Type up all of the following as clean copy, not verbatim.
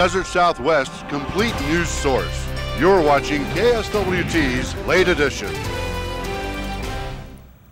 Desert Southwest's complete news source. You're watching KSWT's Late Edition.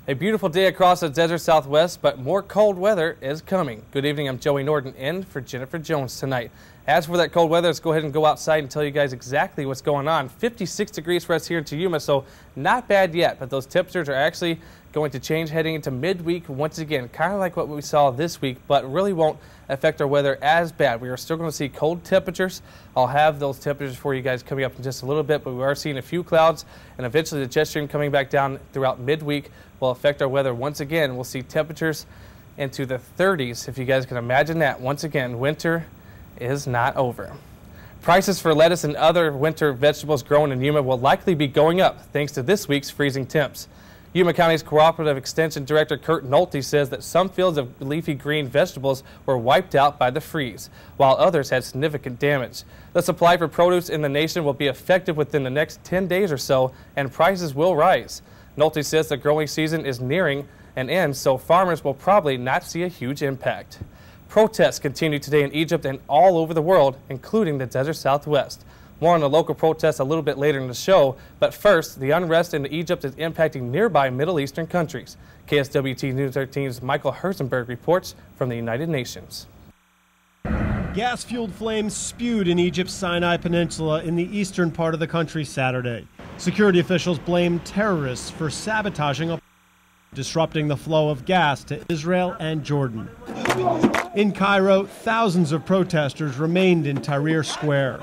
A beautiful day across the Desert Southwest, but more cold weather is coming. Good evening, I'm Joey Norton in for Jennifer Jones tonight. As for that cold weather, let's go ahead and go outside and tell you guys exactly what's going on. 56 degrees for us here in Yuma, so not bad yet, but those temperatures are actually going to change heading into midweek once again, kind of like what we saw this week, but really won't affect our weather as bad. We are still going to see cold temperatures. I'll have those temperatures for you guys coming up in just a little bit, but we are seeing a few clouds, and eventually the jet stream coming back down throughout midweek will affect our weather once again. We'll see temperatures into the 30s, if you guys can imagine that. Once again, winter is not over. Prices for lettuce and other winter vegetables grown in Yuma will likely be going up thanks to this week's freezing temps. Yuma County's Cooperative Extension Director Kurt Nolte says that some fields of leafy green vegetables were wiped out by the freeze, while others had significant damage. The supply for produce in the nation will be affected within the next 10 days or so, and prices will rise. Nolte says the growing season is nearing an end, so farmers will probably not see a huge impact. Protests continue today in Egypt and all over the world, including the Desert Southwest. More on the local protests a little bit later in the show, but first, the unrest in Egypt is impacting nearby Middle Eastern countries. KSWT News 13's Michael Herzenberg reports from the United Nations. Gas-fueled flames spewed in Egypt's Sinai Peninsula in the eastern part of the country Saturday. Security officials blamed terrorists for sabotaging a disrupting the flow of gas to Israel and Jordan. In Cairo, thousands of protesters remained in Tahrir Square.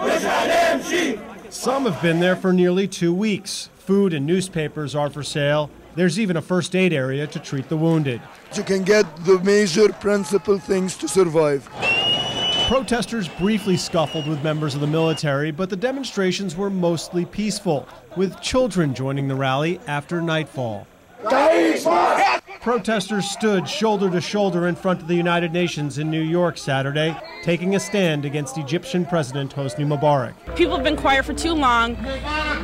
Some have been there for nearly 2 weeks. Food and newspapers are for sale. There's even a first aid area to treat the wounded. You can get the major principal things to survive. Protesters briefly scuffled with members of the military, but the demonstrations were mostly peaceful, with children joining the rally after nightfall. Protesters stood shoulder to shoulder in front of the United Nations in New York Saturday, taking a stand against Egyptian President Hosni Mubarak. People have been quiet for too long.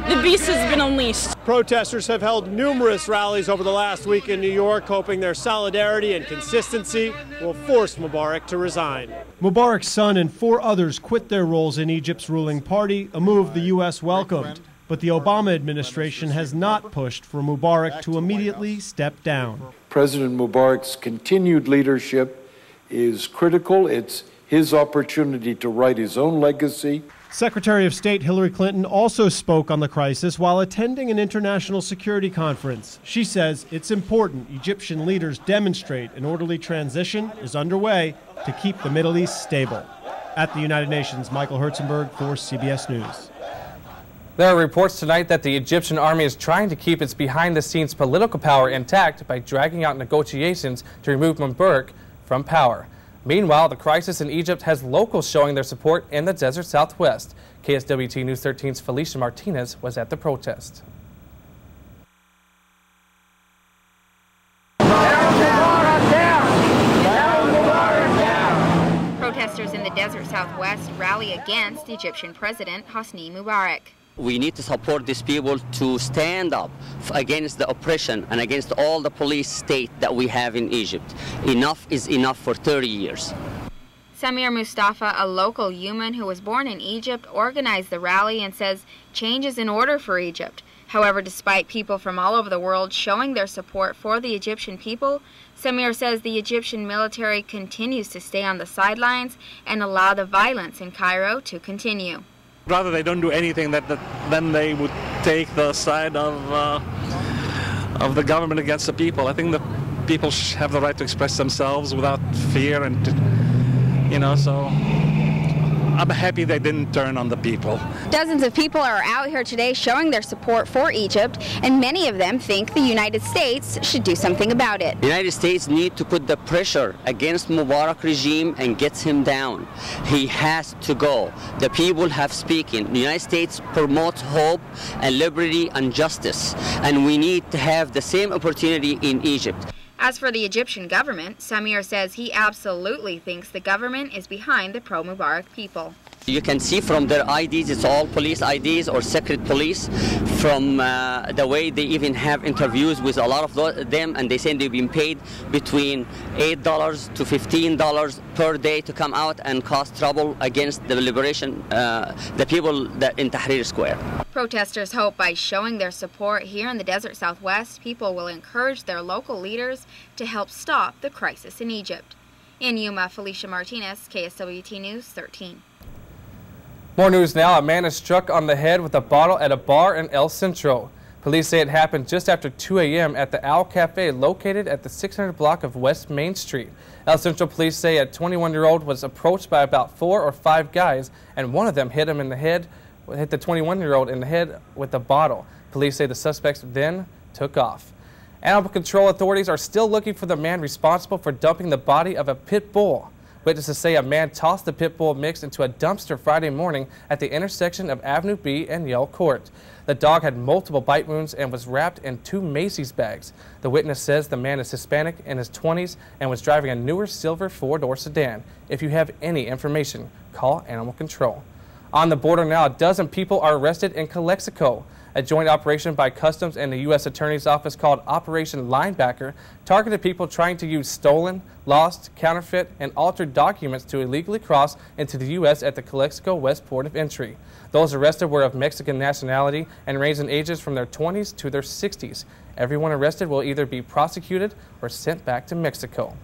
The beast has been unleashed. Protesters have held numerous rallies over the last week in New York, hoping their solidarity and consistency will force Mubarak to resign. Mubarak's son and 4 others quit their roles in Egypt's ruling party, a move the U.S. welcomed. But the Obama administration has not pushed for Mubarak to immediately step down. President Mubarak's continued leadership is critical. It's his opportunity to write his own legacy. Secretary of State Hillary Clinton also spoke on the crisis while attending an international security conference. She says it's important Egyptian leaders demonstrate an orderly transition is underway to keep the Middle East stable. At the United Nations, Michael Herzenberg for CBS News. There are reports tonight that the Egyptian army is trying to keep its behind-the-scenes political power intact by dragging out negotiations to remove Mubarak from power. Meanwhile, the crisis in Egypt has locals showing their support in the Desert Southwest. KSWT News 13's Felicia Martinez was at the protest. Protesters in the Desert Southwest rally against Egyptian President Hosni Mubarak. We need to support these people to stand up against the oppression and against all the police state that we have in Egypt. Enough is enough for 30 years. Samir Mustafa, a local Yuman who was born in Egypt, organized the rally and says change is in order for Egypt. However, despite people from all over the world showing their support for the Egyptian people, Samir says the Egyptian military continues to stay on the sidelines and allow the violence in Cairo to continue. Rather they don't do anything, then they would take the side of the government against the people. I think the people have the right to express themselves without fear, and so I'm happy they didn't turn on the people. Dozens of people are out here today showing their support for Egypt, and many of them think the United States should do something about it. The United States need to put the pressure against Mubarak regime and get him down. He has to go. The people have spoken. The United States promotes hope and liberty and justice, and we need to have the same opportunity in Egypt. As for the Egyptian government, Samir says he absolutely thinks the government is behind the pro-Mubarak people. You can see from their IDs, it's all police IDs or secret police, from the way they even have interviews with a lot of them, and they say they've been paid between $8 to $15 per day to come out and cause trouble against the liberation, the people that in Tahrir Square. Protesters hope by showing their support here in the Desert Southwest, people will encourage their local leaders to help stop the crisis in Egypt. In Yuma, Felicia Martinez, KSWT News 13. More news now. A man is struck on the head with a bottle at a bar in El Centro. Police say it happened just after 2 a.m. at the Owl Cafe located at the 600 block of West Main Street. El Centro police say a 21-year-old was approached by about 4 or 5 guys, and one of them hit the 21-year-old in the head with a bottle. Police say the suspects then took off. Animal control authorities are still looking for the man responsible for dumping the body of a pit bull. Witnesses say a man tossed the pit bull mix into a dumpster Friday morning at the intersection of Avenue B and Yale Court. The dog had multiple bite wounds and was wrapped in 2 Macy's bags. The witness says the man is Hispanic, in his 20s, and was driving a newer silver 4-door sedan. If you have any information, call Animal Control. On the border now, a dozen people are arrested in Calexico. A joint operation by Customs and the U.S. Attorney's Office called Operation Linebacker targeted people trying to use stolen, lost, counterfeit, and altered documents to illegally cross into the U.S. at the Calexico West Port of Entry. Those arrested were of Mexican nationality and ranged in ages from their 20s to their 60s. Everyone arrested will either be prosecuted or sent back to Mexico.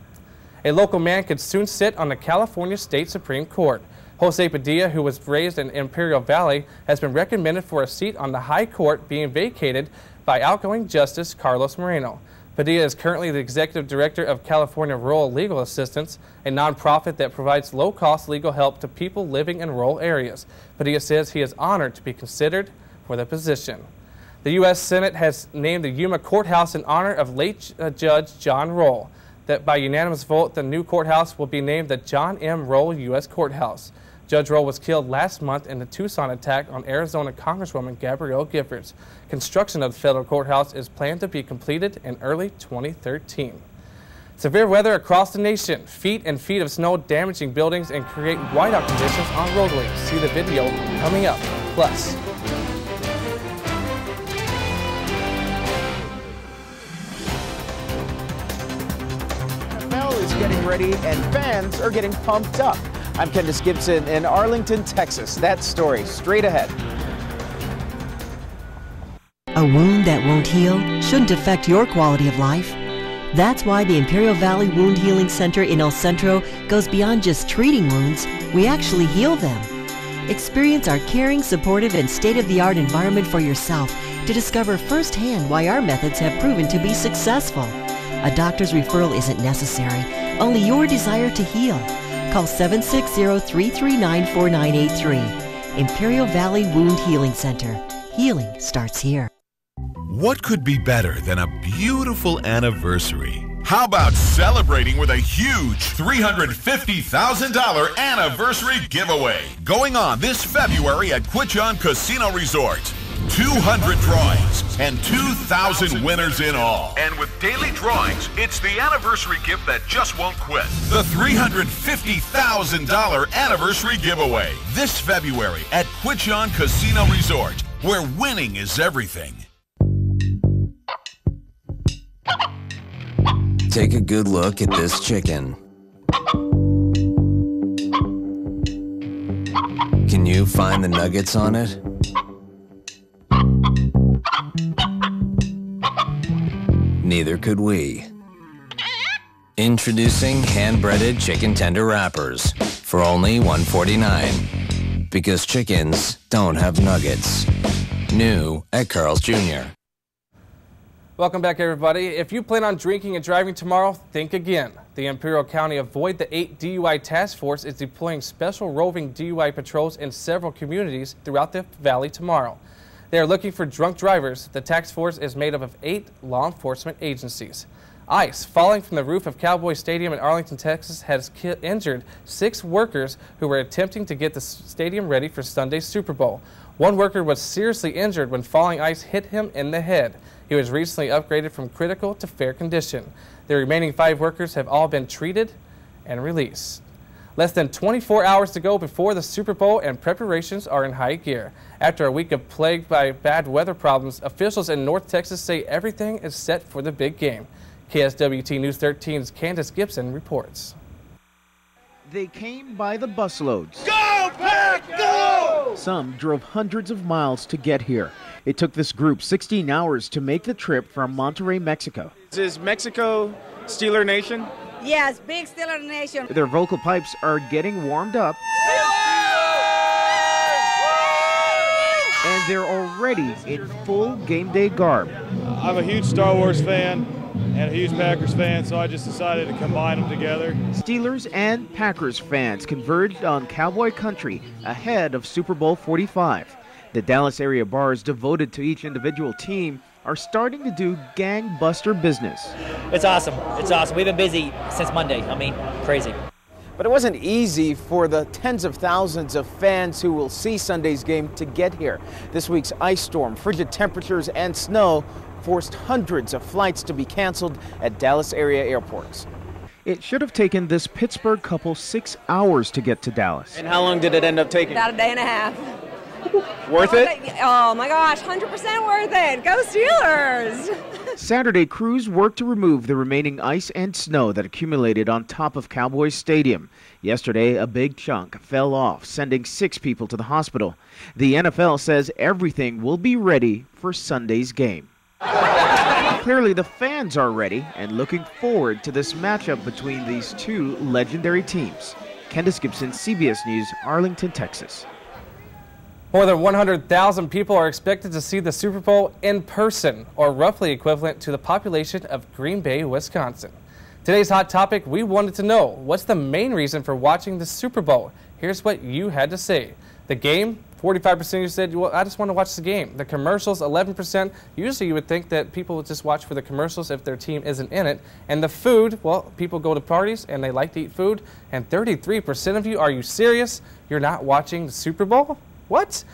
A local man could soon sit on the California State Supreme Court. Jose Padilla, who was raised in Imperial Valley, has been recommended for a seat on the High Court being vacated by outgoing Justice Carlos Moreno. Padilla is currently the executive director of California Rural Legal Assistance, a nonprofit that provides low-cost legal help to people living in rural areas. Padilla says he is honored to be considered for the position. The U.S. Senate has named the Yuma courthouse in honor of late Judge John Roll. That by unanimous vote, the new courthouse will be named the John M. Roll U.S. Courthouse. Judge Roll was killed last month in the Tucson attack on Arizona Congresswoman Gabrielle Giffords. Construction of the federal courthouse is planned to be completed in early 2013. Severe weather across the nation. Feet and feet of snow damaging buildings and create whiteout conditions on roadways. See the video coming up. Plus, NFL is getting ready and fans are getting pumped up. I'm Candace Gibson in Arlington, Texas. That story straight ahead. A wound that won't heal shouldn't affect your quality of life. That's why the Imperial Valley Wound Healing Center in El Centro goes beyond just treating wounds. We actually heal them. Experience our caring, supportive, and state-of-the-art environment for yourself to discover firsthand why our methods have proven to be successful. A doctor's referral isn't necessary, only your desire to heal. Call 760-339-4983. Imperial Valley Wound Healing Center. Healing starts here. What could be better than a beautiful anniversary? How about celebrating with a huge $350,000 anniversary giveaway going on this February at Quichon Casino Resort? 200 drawings and 2,000 winners in all. And with daily drawings, it's the anniversary gift that just won't quit. The $350,000 anniversary giveaway this February at Quichon Casino Resort, where winning is everything. Take a good look at this chicken. Can you find the nuggets on it? Neither could we. Introducing hand-breaded chicken tender wrappers for only $1.49. Because chickens don't have nuggets. New at Carl's Jr. Welcome back, everybody. If you plan on drinking and driving tomorrow, think again. The Imperial County Avoid the 8 DUI Task Force is deploying special roving DUI patrols in several communities throughout the valley tomorrow. They are looking for drunk drivers. The task force is made up of 8 law enforcement agencies. Ice falling from the roof of Cowboy Stadium in Arlington, Texas has injured 6 workers who were attempting to get the stadium ready for Sunday's Super Bowl. One worker was seriously injured when falling ice hit him in the head. He was recently upgraded from critical to fair condition. The remaining 5 workers have all been treated and released. Less than 24 hours to go before the Super Bowl, and preparations are in high gear. After a week of plagued by bad weather problems, officials in North Texas say everything is set for the big game. KSWT News 13's Candace Gibson reports. They came by the busloads. Go, Pack, go! Some drove hundreds of miles to get here. It took this group 16 hours to make the trip from Monterrey, Mexico. Is Mexico Steeler Nation? Yes, big Steeler Nation. Their vocal pipes are getting warmed up. And they're already in full game day garb. I'm a huge Star Wars fan and a huge Packers fan, so I just decided to combine them together. Steelers and Packers fans converged on Cowboy Country ahead of Super Bowl 45. The Dallas area bars devoted to each individual team are starting to do gangbuster business. It's awesome. It's awesome. We've been busy since Monday. I mean, crazy. But it wasn't easy for the tens of thousands of fans who will see Sunday's game to get here. This week's ice storm, frigid temperatures, and snow forced hundreds of flights to be canceled at Dallas area airports. It should have taken this Pittsburgh couple 6 hours to get to Dallas. And how long did it end up taking? About a day and a half. Worth it? Oh my gosh, 100% worth it. Go Steelers! Saturday, crews worked to remove the remaining ice and snow that accumulated on top of Cowboys Stadium. Yesterday, a big chunk fell off, sending 6 people to the hospital. The NFL says everything will be ready for Sunday's game. Clearly, the fans are ready and looking forward to this matchup between these two legendary teams. Candace Gibson, CBS News, Arlington, Texas. More than 100,000 people are expected to see the Super Bowl in person, or roughly equivalent to the population of Green Bay, Wisconsin. Today's hot topic, we wanted to know, what's the main reason for watching the Super Bowl? Here's what you had to say. The game, 45% of you said, well, I just want to watch the game. The commercials, 11%. Usually you would think that people would just watch for the commercials if their team isn't in it. And the food, well, people go to parties and they like to eat food. And 33% of you, are you serious? You're not watching the Super Bowl? What?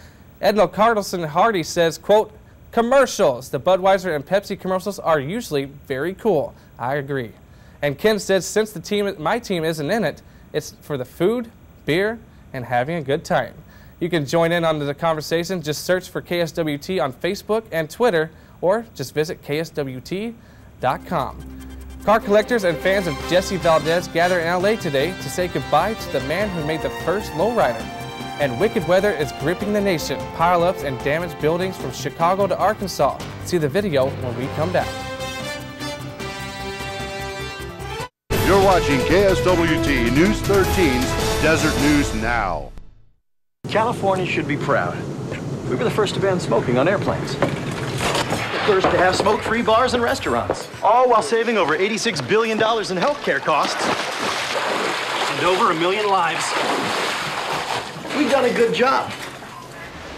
Edna Carlson Hardy says, quote, commercials. The Budweiser and Pepsi commercials are usually very cool. I agree. And Ken says, since my team isn't in it, it's for the food, beer, and having a good time. You can join in on the conversation. Just search for KSWT on Facebook and Twitter, or just visit KSWT.com. Car collectors and fans of Jesse Valdez gather in LA today to say goodbye to the man who made the first lowrider. And wicked weather is gripping the nation. Pile-ups and damaged buildings from Chicago to Arkansas. See the video when we come back. You're watching KSWT News 13's Desert News Now. California should be proud. We were the first to ban smoking on airplanes. The first to have smoke-free bars and restaurants. All while saving over $86 billion in healthcare costs. And over 1 million lives. We've done a good job.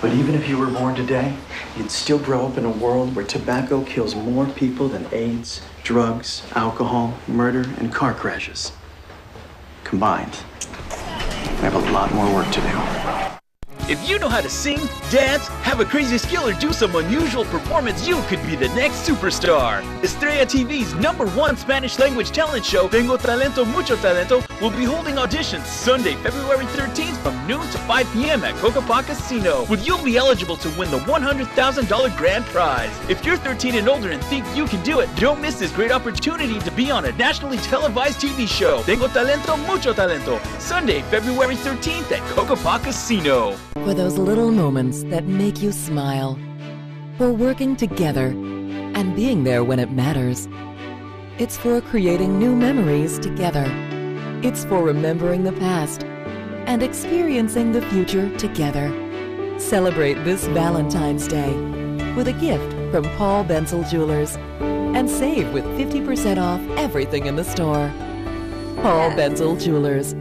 But even if you were born today, you'd still grow up in a world where tobacco kills more people than AIDS, drugs, alcohol, murder, and car crashes. Combined, we have a lot more work to do. If you know how to sing, dance, have a crazy skill, or do some unusual performance, you could be the next superstar. Estrella TV's #1 Spanish language talent show, Tengo Talento, Mucho Talento, will be holding auditions Sunday, February 13th from noon to 5 p.m. at Cocopah Casino, with you'll be eligible to win the $100,000 grand prize. If you're 13 and older and think you can do it, don't miss this great opportunity to be on a nationally televised TV show, Tengo Talento, Mucho Talento, Sunday, February 13th at Cocopah Casino. For those little moments that make you smile. For working together and being there when it matters. It's for creating new memories together. It's for remembering the past and experiencing the future together. Celebrate this Valentine's Day with a gift from Paul Bensel Jewelers and save with 50% off everything in the store. Paul Bensel Jewelers.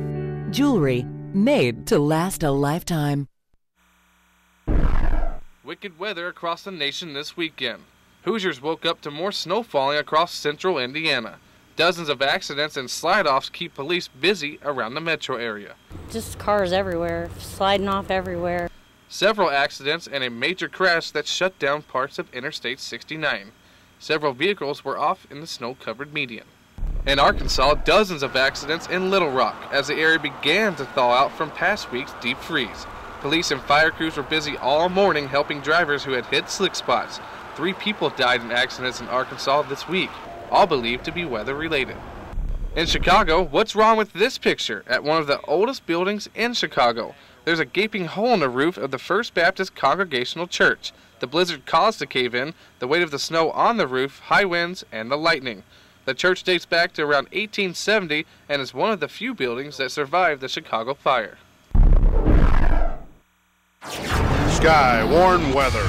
Jewelry made to last a lifetime. Wicked weather across the nation this weekend. Hoosiers woke up to more snow falling across central Indiana. Dozens of accidents and slide-offs keep police busy around the metro area. Just cars everywhere, sliding off everywhere. Several accidents and a major crash that shut down parts of Interstate 69. Several vehicles were off in the snow-covered median. In Arkansas, dozens of accidents in Little Rock as the area began to thaw out from past week's deep freeze. Police and fire crews were busy all morning helping drivers who had hit slick spots. 3 people died in accidents in Arkansas this week, all believed to be weather-related. In Chicago, what's wrong with this picture at one of the oldest buildings in Chicago? There's a gaping hole in the roof of the First Baptist Congregational Church. The blizzard caused the cave-in, the weight of the snow on the roof, high winds, and the lightning. The church dates back to around 1870 and is one of the few buildings that survived the Chicago fire. Sky-warn weather.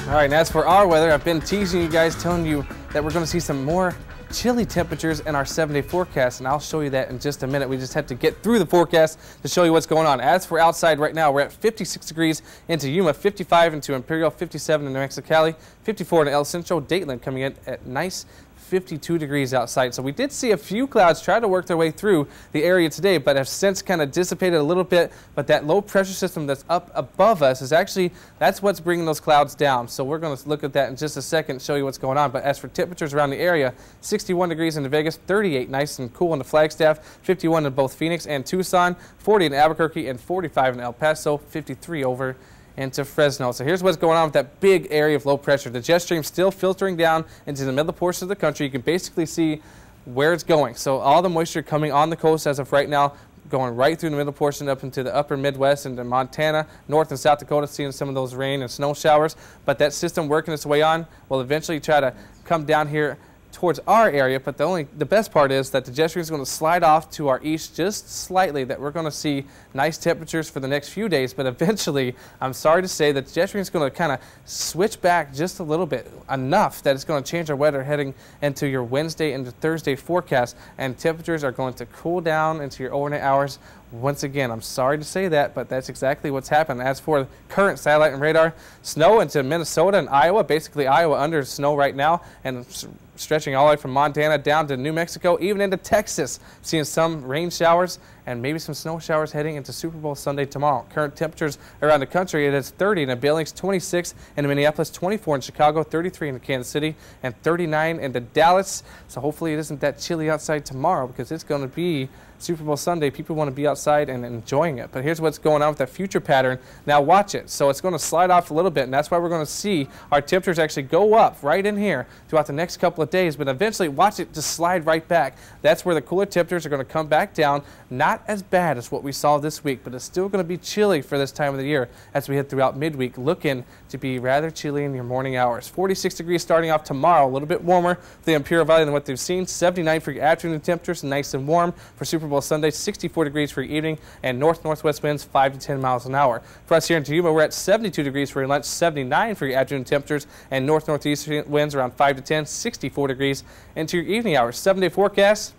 All right, and as for our weather, I've been teasing you guys, telling you that we're going to see some more chilly temperatures in our 7-day forecast, and I'll show you that in just a minute. We just have to get through the forecast to show you what's going on. As for outside right now, we're at 56 degrees into Yuma, 55 into Imperial, 57 in New Mexico, 54 in El Centro, Dateland coming in at nice 52 degrees outside. So we did see a few clouds try to work their way through the area today, but have since kind of dissipated a little bit. But that low pressure system that's up above us is actually, that's what's bringing those clouds down. So we're going to look at that in just a second, show you what's going on. But as for temperatures around the area, 61 degrees in Vegas, 38 nice and cool in the Flagstaff, 51 in both Phoenix and Tucson, 40 in Albuquerque, and 45 in El Paso, 53 over into Fresno. So here's what's going on with that big area of low pressure. The jet stream still filtering down into the middle portion of the country. You can basically see where it's going. So all the moisture coming on the coast as of right now, going right through the middle portion up into the upper Midwest, into Montana, North and South Dakota, seeing some of those rain and snow showers. But that system working its way on will eventually try to come down here towards our area, but the best part is that the jet stream is going to slide off to our east just slightly, that we're going to see nice temperatures for the next few days, but eventually, I'm sorry to say that the jet stream is going to kind of switch back just a little bit, enough that it's going to change our weather heading into your Wednesday and Thursday forecast, and temperatures are going to cool down into your overnight hours. Once again, I'm sorry to say that, but that's exactly what's happened. As for current satellite and radar, snow into Minnesota and Iowa, basically Iowa under snow right now, and stretching all the way from Montana down to New Mexico, even into Texas, seeing some rain showers and maybe some snow showers heading into Super Bowl Sunday tomorrow. Current temperatures around the country, it is 30 in Billings, 26 in Minneapolis, 24 in Chicago, 33 in Kansas City, and 39 in Dallas. So hopefully it isn't that chilly outside tomorrow, because it's going to be Super Bowl Sunday. People want to be outside and enjoying it. But here's what's going on with that future pattern. Now watch it. So it's going to slide off a little bit, and that's why we're going to see our temperatures actually go up right in here throughout the next couple of days. But eventually, watch it just slide right back. That's where the cooler temperatures are going to come back down. Not as bad as what we saw this week, but it's still going to be chilly for this time of the year as we head throughout midweek, looking to be rather chilly in your morning hours. 46 degrees starting off tomorrow, a little bit warmer for the Imperial Valley than what they've seen. 79 for your afternoon temperatures, nice and warm for Super Bowl Sunday. 64 degrees for your evening, and north-northwest winds 5 to 10 miles an hour. For us here in Yuma, we're at 72 degrees for your lunch, 79 for your afternoon temperatures, and north-northeast winds around 5 to 10, 64 degrees into your evening hours. 7-day forecast.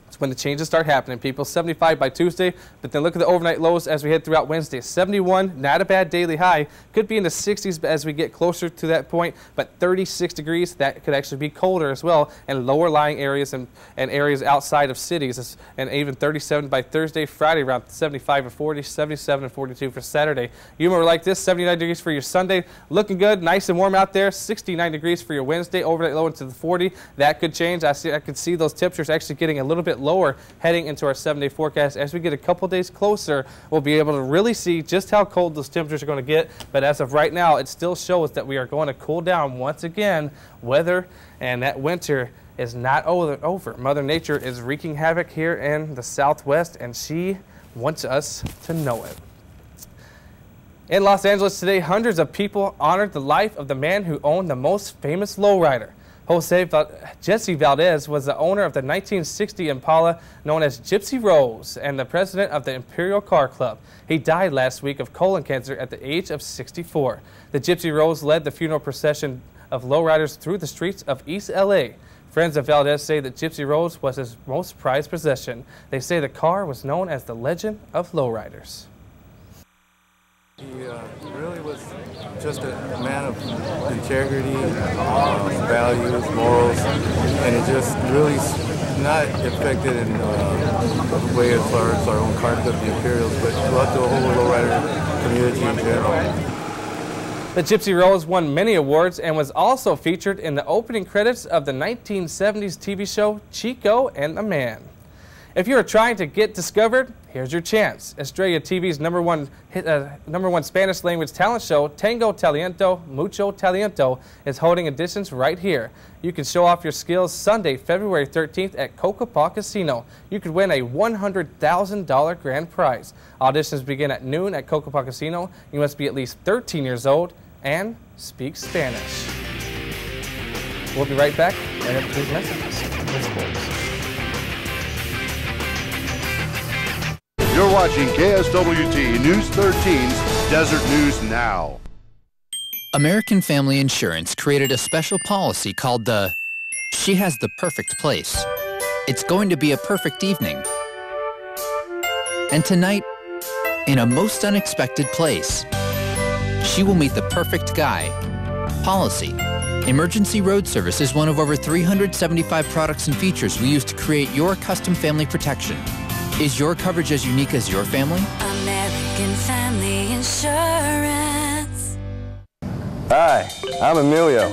It's when the changes start happening, people. 75 by Tuesday, but then look at the overnight lows as we head throughout Wednesday. 71, not a bad daily high. Could be in the 60s as we get closer to that point, but 36 degrees, that could actually be colder as well, and lower lying areas and areas outside of cities, and even 37 by Thursday. Friday around 75 and 40, 77 and 42 for Saturday. Yuma, we're like this, 79 degrees for your Sunday. Looking good, nice and warm out there. 69 degrees for your Wednesday, overnight low into the 40. That could change. I could see those temperatures actually getting a little bit lower heading into our 7-day forecast. As we get a couple days closer, we'll be able to really see just how cold those temperatures are going to get. But as of right now, it still shows that we are going to cool down once again. Weather and that winter is not over. Mother Nature is wreaking havoc here in the Southwest, and she wants us to know it. In Los Angeles today, hundreds of people honored the life of the man who owned the most famous lowrider. Jesse Valdez was the owner of the 1960 Impala known as Gypsy Rose and the president of the Imperial Car Club. He died last week of colon cancer at the age of 64. The Gypsy Rose led the funeral procession of lowriders through the streets of East L.A. Friends of Valdez say that Gypsy Rose was his most prized possession. They say the car was known as the legend of lowriders. He really was just a man of integrity, values, morals, and it just really not affected in the way as far as our own car club, the Imperials, but throughout the whole lowrider community in general. The Gypsy Rose won many awards and was also featured in the opening credits of the 1970s TV show Chico and the Man. If you are trying to get discovered, here's your chance. Estrella TV's number one Spanish language talent show, Tango Talento, Mucho Talento, is holding auditions right here. You can show off your skills Sunday, February 13th at Cocopah Casino. You could win a $100,000 grand prize. Auditions begin at noon at Cocopah Casino. You must be at least 13 years old and speak Spanish. We'll be right back right after these messages. You're watching KSWT News 13's Desert News Now. American Family Insurance created a special policy called the She Has the Perfect Place. It's going to be a perfect evening. And tonight, in a most unexpected place, she will meet the perfect guy. Policy. Emergency Road Service is one of over 375 products and features we use to create your custom family protection. Is your coverage as unique as your family? American Family Insurance. Hi, I'm Emilio,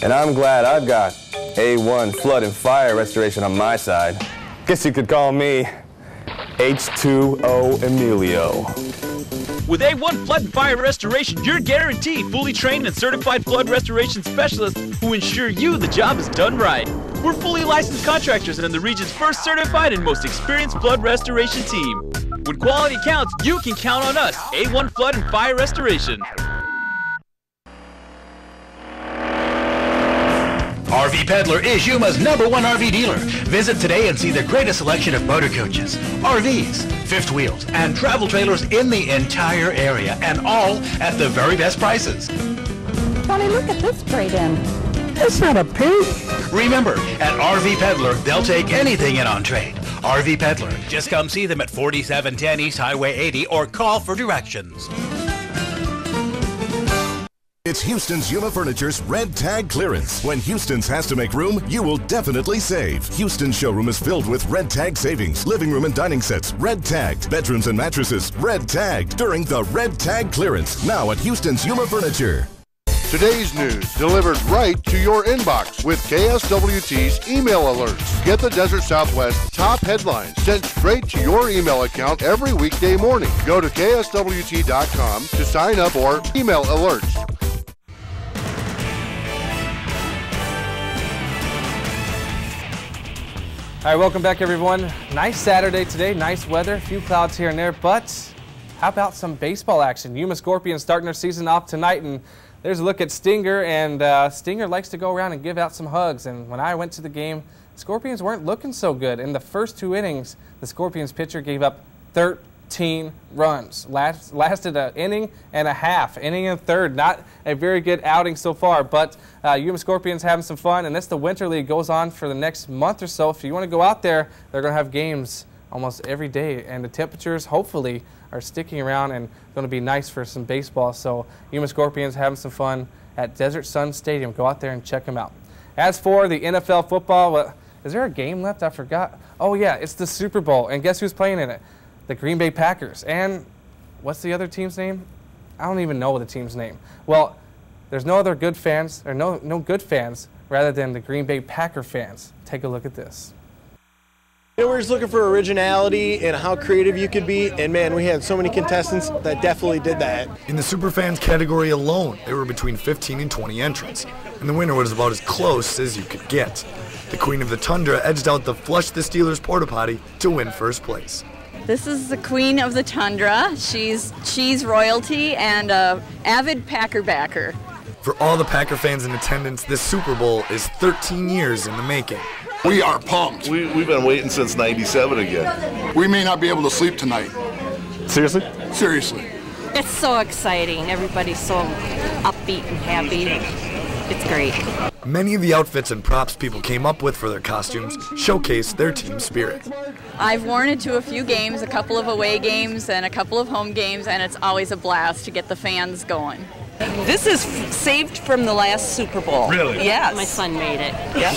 and I'm glad I've got A1 flood and fire restoration on my side. Guess you could call me H2O Emilio. With A1 Flood and Fire Restoration, you're guaranteed fully trained and certified flood restoration specialists who ensure you the job is done right. We're fully licensed contractors and the region's first certified and most experienced flood restoration team. When quality counts, you can count on us, A1 Flood and Fire Restoration. RV Peddler is Yuma's #1 RV dealer. Visit today and see the greatest selection of motor coaches, RVs, fifth wheels, and travel trailers in the entire area, and all at the very best prices. Johnny, look at this trade-in. That's not a pig. Remember, at RV Peddler, they'll take anything in on trade. RV Peddler. Just come see them at 4710 East Highway 80 or call for directions. It's Houston's Yuma Furniture's Red Tag Clearance. When Houston's has to make room, you will definitely save. Houston's showroom is filled with Red Tag savings. Living room and dining sets, Red Tagged. Bedrooms and mattresses, Red Tagged. During the Red Tag Clearance. Now at Houston's Yuma Furniture. Today's news delivered right to your inbox with KSWT's email alerts. Get the Desert Southwest top headlines sent straight to your email account every weekday morning. Go to KSWT.com to sign up or email alerts. All right, welcome back, everyone. Nice Saturday today, nice weather, a few clouds here and there, but how about some baseball action? Yuma Scorpions starting their season off tonight, and there's a look at Stinger, and Stinger likes to go around and give out some hugs, and when I went to the game, Scorpions weren't looking so good. In the first 2 innings, the Scorpions pitcher gave up 13 runs. Lasted an inning and a half, inning and a third. Not a very good outing so far, but Yuma Scorpions having some fun, and the Winter League goes on for the next month or so. If you want to go out there, they're going to have games almost every day, and the temperatures hopefully are sticking around and going to be nice for some baseball. So Yuma Scorpions having some fun at Desert Sun Stadium. Go out there and check them out. As for the NFL football, is there a game left? I forgot. Oh yeah, it's the Super Bowl, and guess who's playing in it? The Green Bay Packers. And what's the other team's name? I don't even know the team's name. Well, there's no other good fans, or no good fans, rather than the Green Bay Packer fans. Take a look at this. You know, we're just looking for originality and how creative you could be, and man, we had so many contestants that definitely did that. In the Superfans category alone, there were between 15 and 20 entrants, and the winner was about as close as you could get. The Queen of the Tundra edged out the Flush the Steelers porta potty to win first place. This is the Queen of the Tundra. She's cheese royalty and an avid Packer backer. For all the Packer fans in attendance, this Super Bowl is 13 years in the making. We are pumped. We've been waiting since '97 again. We may not be able to sleep tonight. Seriously? Seriously. It's so exciting. Everybody's so upbeat and happy. It's great. Many of the outfits and props people came up with for their costumes showcase their team spirit. I've worn it to a few games, a couple of away games and a couple of home games, and it's always a blast to get the fans going. This is saved from the last Super Bowl. Really? Yes. My son made it. Yeah.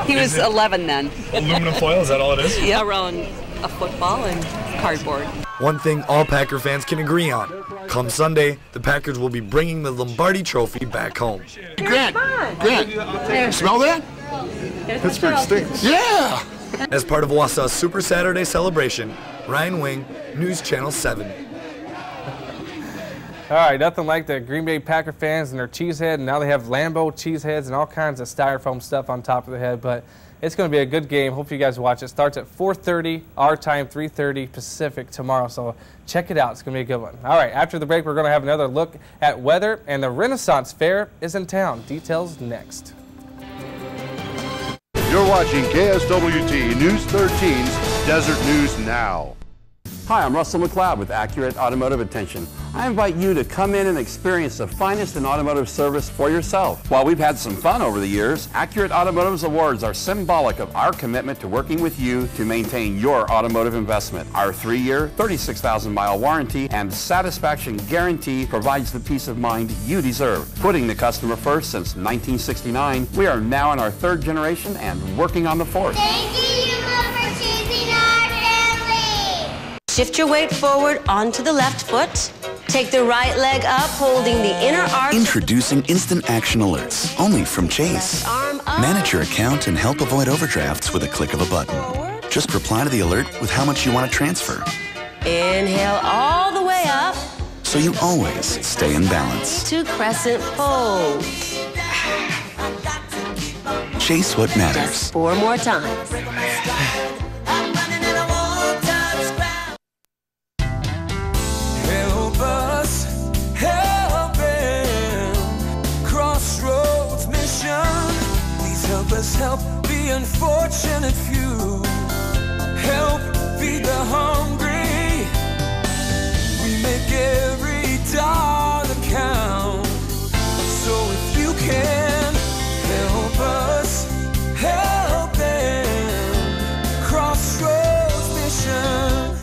He was 11 then. Aluminum foil, is that all it is? Yeah. Around a football and cardboard. One thing all Packer fans can agree on, Come Sunday, the Packers will be bringing the Lombardi Trophy back home. Grant, smell that? Pittsburgh stinks. Yeah! As part of Wausau's Super Saturday celebration, Ryan Wing, News Channel 7. All right, nothing like the Green Bay Packer fans and their cheese head, and now they have Lambeau cheese heads and all kinds of styrofoam stuff on top of the head, but it's going to be a good game. Hope you guys watch it. Starts at 4:30 our time, 3:30 Pacific tomorrow, so check it out. It's going to be a good one. All right, after the break, we're going to have another look at weather, and the Renaissance Fair is in town. Details next. You're watching KSWT News 13's Desert News Now. Hi, I'm Russell McLeod with Accurate Automotive Attention. I invite you to come in and experience the finest in automotive service for yourself. While we've had some fun over the years, Accurate Automotive's awards are symbolic of our commitment to working with you to maintain your automotive investment. Our 3-year, 36,000-mile warranty and satisfaction guarantee provides the peace of mind you deserve. Putting the customer first since 1969, we are now in our 3rd generation and working on the 4th. Thank you, Yuma, for choosing our family. Shift your weight forward onto the left foot. Take the right leg up, holding the inner arch. Introducing Instant Action Alerts, only from Chase. Arm up. Manage your account and help avoid overdrafts with a click of a button. Just reply to the alert with how much you want to transfer. Inhale all the way up. So you always stay in balance. To crescent pose. Chase what matters. Just 4 more times. Help us, help them. Crossroads mission. Please help us help the unfortunate few. Help feed the hungry. We make every dollar count. So if you can help us, help them. Crossroads mission.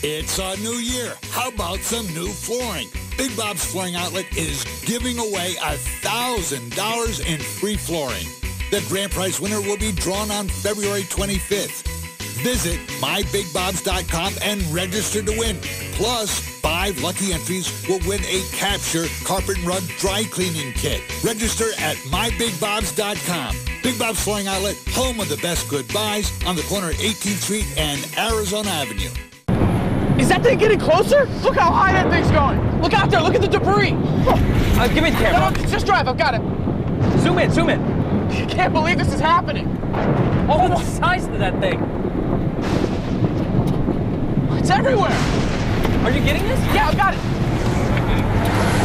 It's a new year. How about some new flooring? Big Bob's Flooring Outlet is giving away $1,000 in free flooring. The grand prize winner will be drawn on February 25th. Visit mybigbobs.com and register to win. Plus, 5 lucky entries will win a Capture Carpet and Rug Dry Cleaning Kit. Register at mybigbobs.com. Big Bob's Flooring Outlet, home of the best good buys on the corner of 18th Street and Arizona Avenue. Is that thing getting closer? Look how high that thing's going. Look out there. Look at the debris. Give me the camera. No, just drive. I've got it. Zoom in, zoom in. I can't believe this is happening. Oh, the size of that thing. It's everywhere. Are you getting this? Yeah, I've got it.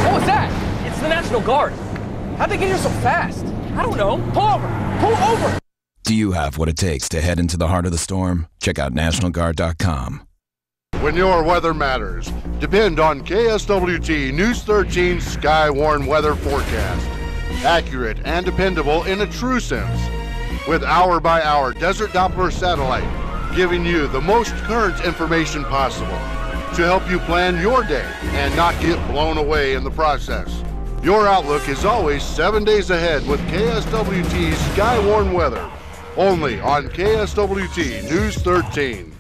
What was that? It's the National Guard. How'd they get here so fast? I don't know. Pull over. Pull over. Do you have what it takes to head into the heart of the storm? Check out NationalGuard.com. When your weather matters, depend on KSWT News 13's Skywarn weather forecast. Accurate and dependable in a true sense. With hour-by-hour Desert Doppler satellite, giving you the most current information possible to help you plan your day and not get blown away in the process. Your outlook is always 7 days ahead with KSWT's Skywarn weather, only on KSWT News 13.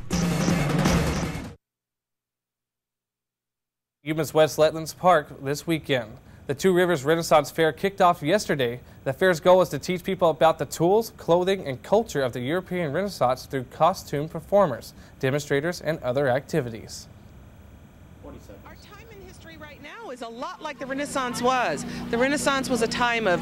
Yuma's West Letlands Park this weekend. The Two Rivers Renaissance Fair kicked off yesterday. The fair's goal is to teach people about the tools, clothing, and culture of the European Renaissance through costume performers, demonstrators, and other activities. Our time in history right now is a lot like the Renaissance was. The Renaissance was a time of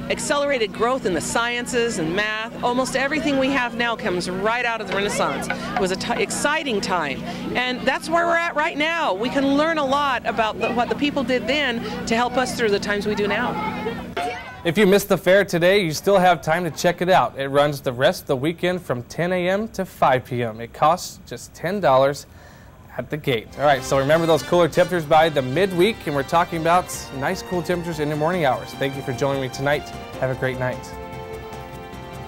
accelerated growth in the sciences and math. Almost everything we have now comes right out of the Renaissance. It was an exciting time, and that's where we're at right now. We can learn a lot about what the people did then to help us through the times we do now. If you missed the fair today, you still have time to check it out. It runs the rest of the weekend from 10 a.m. to 5 p.m. It costs just $10 at the gate. All right, so remember those cooler temperatures by the midweek, and we're talking about nice cool temperatures in the morning hours. Thank you for joining me tonight. Have a great night.